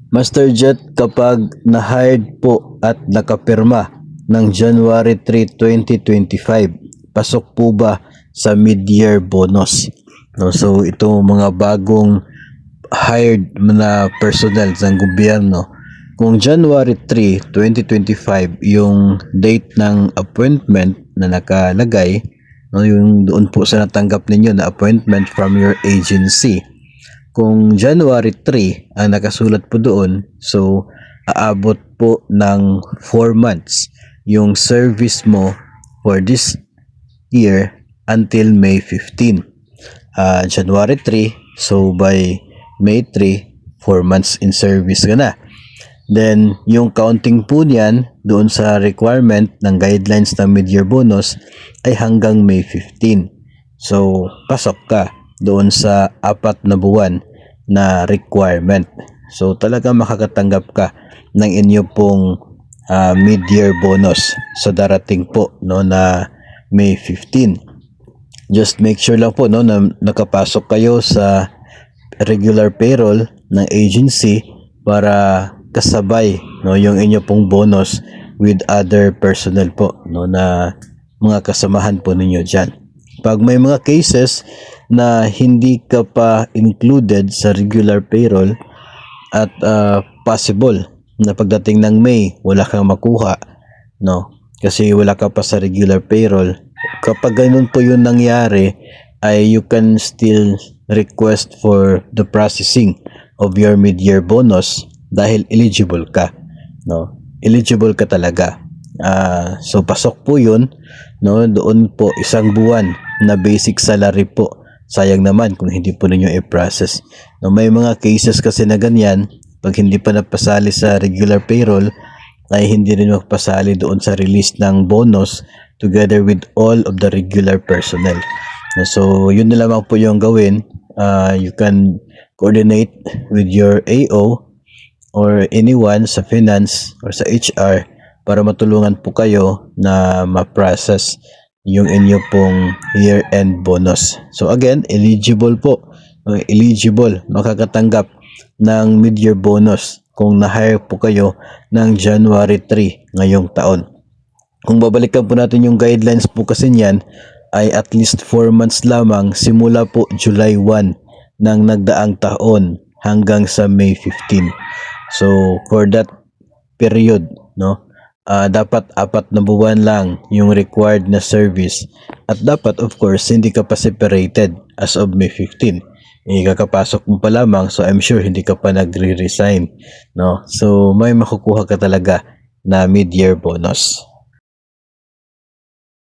Master Jet, kapag na-hired po at nakapirma ng January 3, 2025, pasok po ba sa mid-year bonus? No, so ito mga bagong hired na personnel ng gobyerno. Kung January 3, 2025 yung date ng appointment na nakalagay, no, yung doon po sa natanggap ninyo na appointment from your agency. Kung January 3 ang nakasulat po doon, so aabot po ng 4 months yung service mo for this year until May 15. January 3, so by May 3, 4 months in service ka na. Then, yung counting po niyan doon sa requirement ng guidelines ng mid-year bonus ay hanggang May 15. So, pasok ka doon sa 4 na buwan na requirement. So, talaga makakatanggap ka ng inyo pong mid-year bonus sa darating po no, na May 15. Just make sure lang po no, na nakapasok kayo sa regular payroll ng agency para kasabay no, yung inyo pong bonus with other personnel po no, na mga kasamahan po ninyo dyan. Pag may mga cases na hindi ka pa included sa regular payroll at possible na pagdating ng May wala kang makuha no kasi wala ka pa sa regular payroll, kapag ganun po yung nangyari ay you can still request for the processing of your mid-year bonus dahil eligible ka no, eligible ka talaga. So pasok po yun no, doon po 1 buwan na basic salary po. Sayang naman kung hindi po ninyo i-process. No, may mga cases kasi na ganyan, pag hindi pa napasali sa regular payroll, ay hindi rin magpasali doon sa release ng bonus together with all of the regular personnel. No, so, yun na lamang po yung gawin. You can coordinate with your AO or anyone sa finance or sa HR para matulungan po kayo na ma-process yung inyo pong year-end bonus. So again, eligible po. Eligible, makakatanggap ng mid-year bonus kung na-hire po kayo ng January 3 ngayong taon. Kung babalikan po natin yung guidelines po kasi niyan, ay at least 4 months lamang simula po July 1 ng nagdaang taon hanggang sa May 15. So for that period, no, dapat 4 na buwan lang yung required na service at dapat of course hindi ka pa separated as of May 15. Kakapasok mo pa lamang, so I'm sure hindi ka pa nagre-resign no, so may makukuha ka talaga na mid-year bonus.